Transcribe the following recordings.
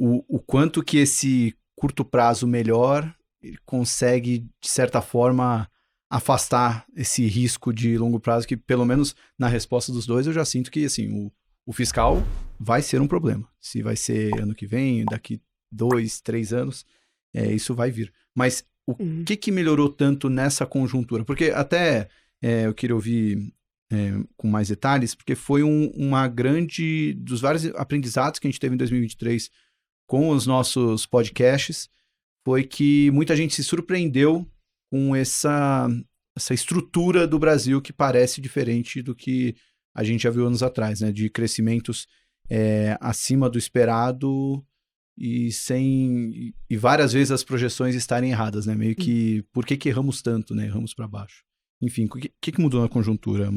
o quanto que esse curto prazo melhor consegue, de certa forma, afastar esse risco de longo prazo, que pelo menos na resposta dos dois eu já sinto que assim, o fiscal vai ser um problema. Se vai ser ano que vem, daqui 2, 3 anos, isso vai vir. Mas o que melhorou tanto nessa conjuntura? Porque até eu queria ouvir com mais detalhes, porque foi uma grande... dos vários aprendizados que a gente teve em 2023 com os nossos podcasts, foi que muita gente se surpreendeu com essa estrutura do Brasil que parece diferente do que a gente já viu anos atrás, né? De crescimentos acima do esperado e várias vezes as projeções estarem erradas, né? Meio que, por que erramos tanto, né? Erramos para baixo. Enfim, o que mudou na conjuntura?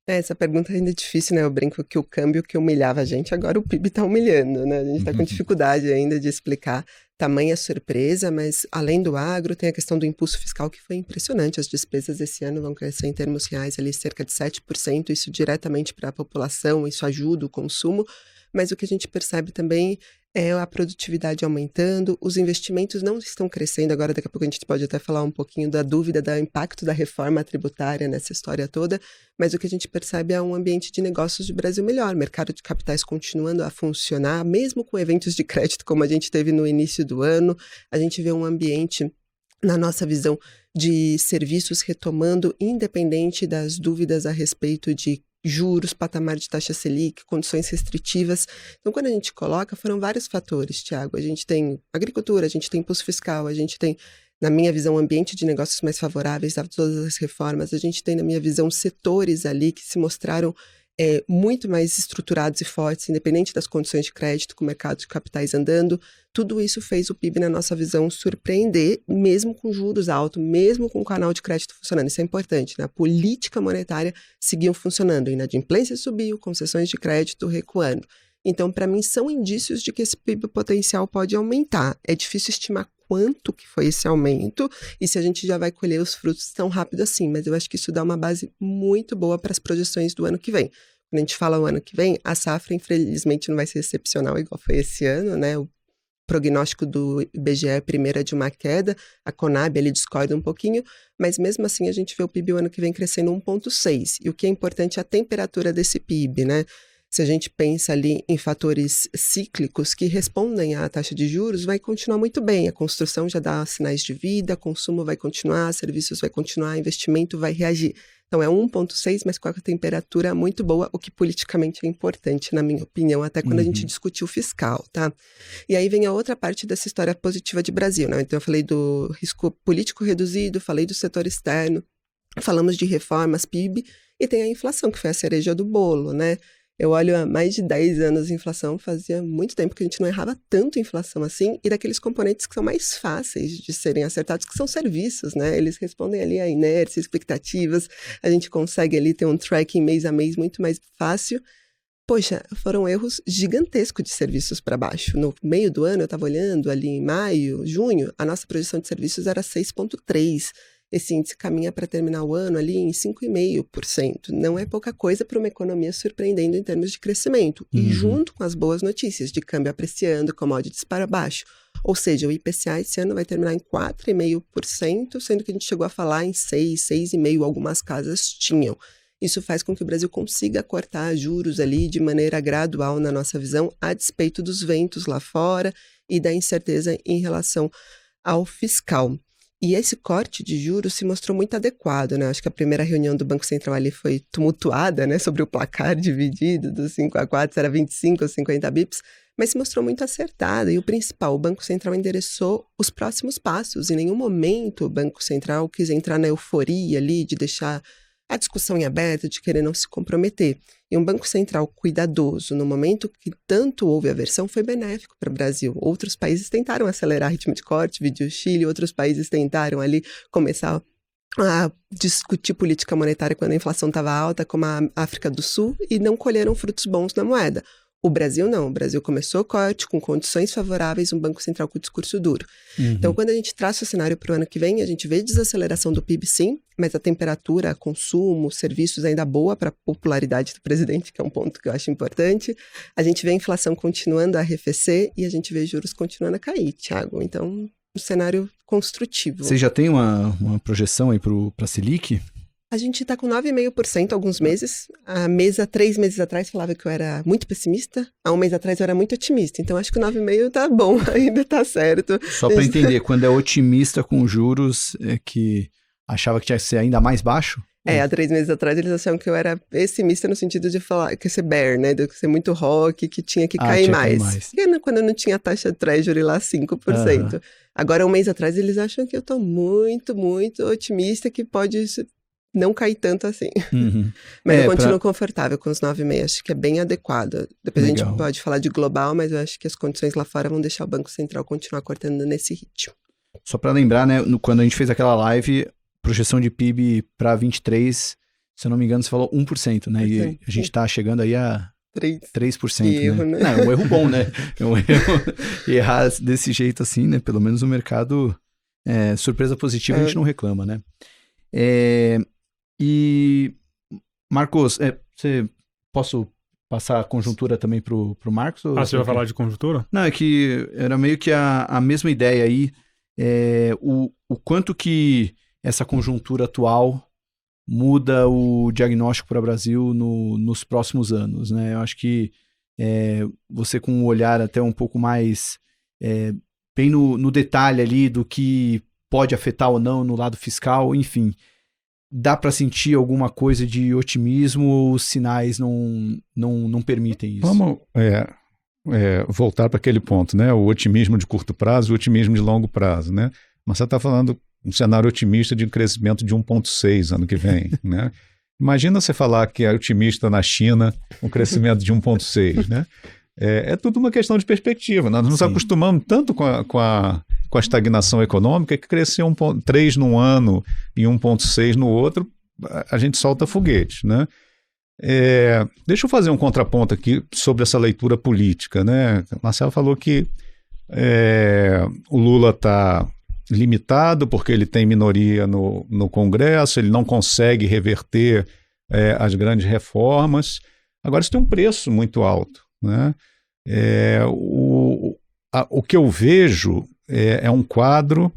Essa pergunta ainda é difícil, né? Eu brinco que o câmbio que humilhava a gente, agora o PIB tá humilhando, né? A gente tá com dificuldade ainda de explicar tamanha surpresa, mas além do agro, tem a questão do impulso fiscal que foi impressionante. As despesas esse ano vão crescer em termos reais ali cerca de 7%, isso diretamente para a população, isso ajuda o consumo, mas o que a gente percebe também é a produtividade aumentando, os investimentos não estão crescendo, agora daqui a pouco a gente pode até falar um pouquinho da dúvida do impacto da reforma tributária nessa história toda, mas o que a gente percebe é um ambiente de negócios de Brasil melhor, mercado de capitais continuando a funcionar, mesmo com eventos de crédito como a gente teve no início do ano, a gente vê um ambiente, na nossa visão, de serviços retomando, independente das dúvidas a respeito de juros, patamar de taxa Selic, condições restritivas. Então, quando a gente coloca, foram vários fatores, Thiago. A gente tem agricultura, a gente tem impulso fiscal, a gente tem, na minha visão, ambiente de negócios mais favoráveis a todas as reformas, a gente tem, na minha visão, setores ali que se mostraram muito mais estruturados e fortes, independente das condições de crédito, com o mercado de capitais andando. Tudo isso fez o PIB, na nossa visão, surpreender, mesmo com juros altos, mesmo com o canal de crédito funcionando. Isso é importante, né? A política monetária seguiu funcionando, a inadimplência subiu, concessões de crédito recuando. Então, para mim, são indícios de que esse PIB potencial pode aumentar. É difícil estimar quanto que foi esse aumento e se a gente já vai colher os frutos tão rápido assim, mas eu acho que isso dá uma base muito boa para as projeções do ano que vem. Quando a gente fala o ano que vem, a safra, infelizmente, não vai ser excepcional igual foi esse ano, né? O prognóstico do IBGE primeiro é de uma queda, a Conab ele discorda um pouquinho, mas mesmo assim a gente vê o PIB o ano que vem crescendo 1,6%. E o que é importante é a temperatura desse PIB, né? Se a gente pensa ali em fatores cíclicos que respondem à taxa de juros, vai continuar muito bem. A construção já dá sinais de vida, consumo vai continuar, serviços vai continuar, investimento vai reagir. Então é 1,6, mas com a temperatura muito boa, o que politicamente é importante, na minha opinião, até quando a gente discutiu o fiscal, tá? E aí vem a outra parte dessa história positiva de Brasil, né? Então eu falei do risco político reduzido, falei do setor externo, falamos de reformas, PIB, e tem a inflação, que foi a cereja do bolo, né? Eu olho há mais de 10 anos de inflação, fazia muito tempo que a gente não errava tanto inflação assim, e daqueles componentes que são mais fáceis de serem acertados, que são serviços, né? Eles respondem ali a inércia, expectativas, a gente consegue ali ter um tracking mês a mês muito mais fácil. Poxa, foram erros gigantescos de serviços para baixo. No meio do ano, eu estava olhando ali em maio, junho, a nossa projeção de serviços era 6,3%. Esse índice caminha para terminar o ano ali em 5,5%. Não é pouca coisa para uma economia surpreendendo em termos de crescimento. E junto com as boas notícias de câmbio apreciando, commodities para baixo. Ou seja, o IPCA esse ano vai terminar em 4,5%, sendo que a gente chegou a falar em 6%, 6,5%, algumas casas tinham. Isso faz com que o Brasil consiga cortar juros ali de maneira gradual, na nossa visão, a despeito dos ventos lá fora e da incerteza em relação ao fiscal. E esse corte de juros se mostrou muito adequado, né? Acho que a primeira reunião do Banco Central ali foi tumultuada, né? Sobre o placar dividido dos 5-4, era 25 ou 50 bips, mas se mostrou muito acertada. E o principal, o Banco Central endereçou os próximos passos. Em nenhum momento o Banco Central quis entrar na euforia ali de deixar a discussão em aberto, de querer não se comprometer. E um Banco Central cuidadoso, no momento que tanto houve aversão, foi benéfico para o Brasil. Outros países tentaram acelerar o ritmo de corte, vídeo Chile, outros países tentaram ali começar a discutir política monetária quando a inflação estava alta, como a África do Sul, e não colheram frutos bons na moeda. O Brasil não, o Brasil começou corte com condições favoráveis, um Banco Central com discurso duro. Então, quando a gente traça o cenário para o ano que vem, a gente vê desaceleração do PIB sim, mas a temperatura, consumo, serviços ainda boa para a popularidade do presidente, que é um ponto que eu acho importante. A gente vê a inflação continuando a arrefecer e a gente vê juros continuando a cair, Thiago. Então, um cenário construtivo. Você já tem uma projeção aí para a Selic? A gente está com 9,5% há alguns meses. 3 meses atrás, falava que eu era muito pessimista. Há um mês atrás, eu era muito otimista. Então, acho que o 9,5% tá bom, ainda tá certo. Só para entender, quando é otimista com juros, é que achava que tinha que ser ainda mais baixo? Há 3 meses atrás, eles achavam que eu era pessimista no sentido de falar que ia ser bear, né? De ser muito rock, que tinha que cair mais. Quando eu não tinha taxa treasury lá 5%. Agora, um mês atrás, eles acham que eu tô muito, muito otimista, que pode não cair tanto assim. Mas eu continuo confortável com os 9,5%, acho que é bem adequado. Depois a gente pode falar de global, mas eu acho que as condições lá fora vão deixar o Banco Central continuar cortando nesse ritmo. Só para lembrar, né, quando a gente fez aquela live, projeção de PIB para 23, se eu não me engano, você falou 1%, né? E a gente está chegando aí a 3%. Erro, né? Não, é um erro bom, né? É um erro errar desse jeito assim, né? Pelo menos o mercado, surpresa positiva, a gente não reclama, né? E, Marcos, posso passar a conjuntura também pro Marcos? Você vai falar de conjuntura? Não, é que era meio que a mesma ideia aí, o quanto que essa conjuntura atual muda o diagnóstico para o Brasil nos próximos anos, né? Eu acho que você com um olhar até um pouco mais bem no detalhe ali do que pode afetar ou não no lado fiscal, enfim, dá para sentir alguma coisa de otimismo ou os sinais não permitem isso? Vamos voltar para aquele ponto, né? O otimismo de curto prazo e o otimismo de longo prazo, né? Mas você está falando um cenário otimista de um crescimento de 1,6 ano que vem, né? Imagina você falar que é otimista na China, um crescimento de 1,6, né? É tudo uma questão de perspectiva. Nós nos acostumamos tanto com a estagnação econômica que crescer 1,3 num ano e 1,6 no outro, a gente solta foguete, né? Deixa eu fazer um contraponto aqui sobre essa leitura política, né? Marcelo falou que o Lula está limitado porque ele tem minoria no Congresso, ele não consegue reverter as grandes reformas. Agora, isso tem um preço muito alto, né? O que eu vejo é um quadro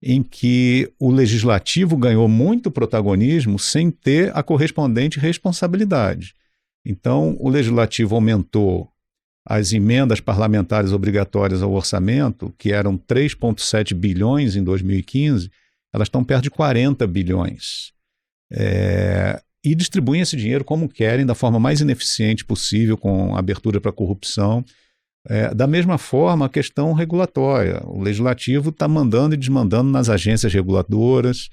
em que o legislativo ganhou muito protagonismo sem ter a correspondente responsabilidade. Então, o legislativo aumentou as emendas parlamentares obrigatórias ao orçamento, que eram 3,7 bilhões em 2015, elas estão perto de 40 bilhões. E distribuem esse dinheiro como querem, da forma mais ineficiente possível, com abertura para corrupção. Da mesma forma, a questão regulatória. O legislativo está mandando e desmandando nas agências reguladoras,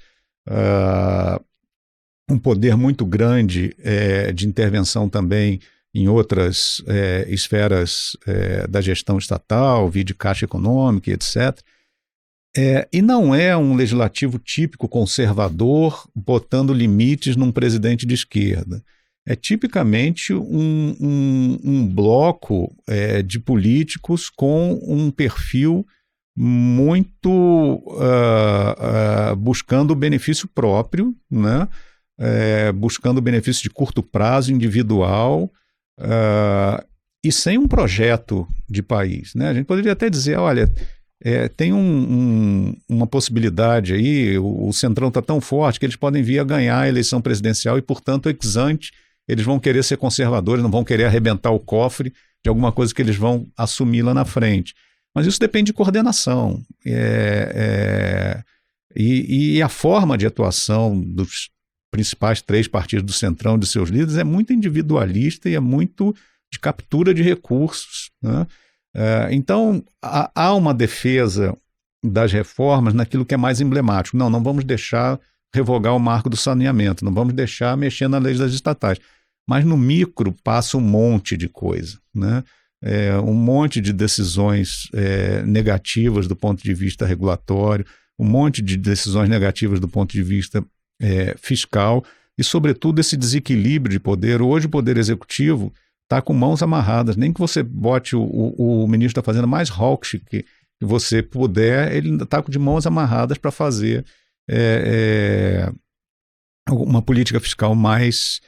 um poder muito grande de intervenção também em outras esferas da gestão estatal, via de Caixa Econômica, etc. E não é um legislativo típico conservador botando limites num presidente de esquerda. É tipicamente um bloco de políticos com um perfil muito buscando o benefício próprio, né? Buscando o benefício de curto prazo, individual, e sem um projeto de país, né? A gente poderia até dizer, olha, tem uma possibilidade aí, o Centrão está tão forte que eles podem vir a ganhar a eleição presidencial e, portanto, ex ante, eles vão querer ser conservadores, não vão querer arrebentar o cofre de alguma coisa que eles vão assumir lá na frente. Mas isso depende de coordenação. E a forma de atuação dos principais 3 partidos do Centrão, de seus líderes, é muito individualista e é muito de captura de recursos, né? Então, há uma defesa das reformas naquilo que é mais emblemático. Não vamos deixar revogar o marco do saneamento, não vamos deixar mexer na lei das estatais. Mas no micro passa um monte de coisa, né? Um monte de decisões negativas do ponto de vista regulatório, um monte de decisões negativas do ponto de vista fiscal e, sobretudo, esse desequilíbrio de poder. Hoje o Poder Executivo está com mãos amarradas. Nem que você bote o ministro da Fazenda mais hawkish que você puder, ele está de mãos amarradas para fazer uma política fiscal mais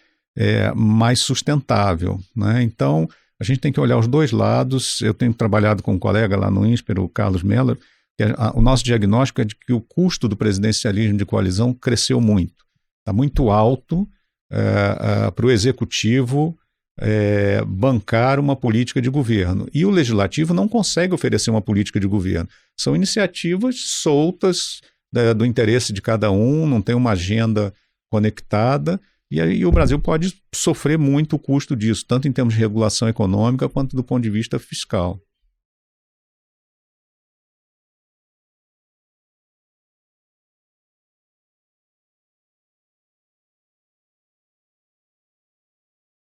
sustentável, né? Então, a gente tem que olhar os dois lados. Eu tenho trabalhado com um colega lá no INSPER, o Carlos Mello, que o nosso diagnóstico é de que o custo do presidencialismo de coalizão cresceu muito. Está muito alto para o executivo bancar uma política de governo. E o legislativo não consegue oferecer uma política de governo. São iniciativas soltas do interesse de cada um, não tem uma agenda conectada, e aí o Brasil pode sofrer muito o custo disso, tanto em termos de regulação econômica quanto do ponto de vista fiscal.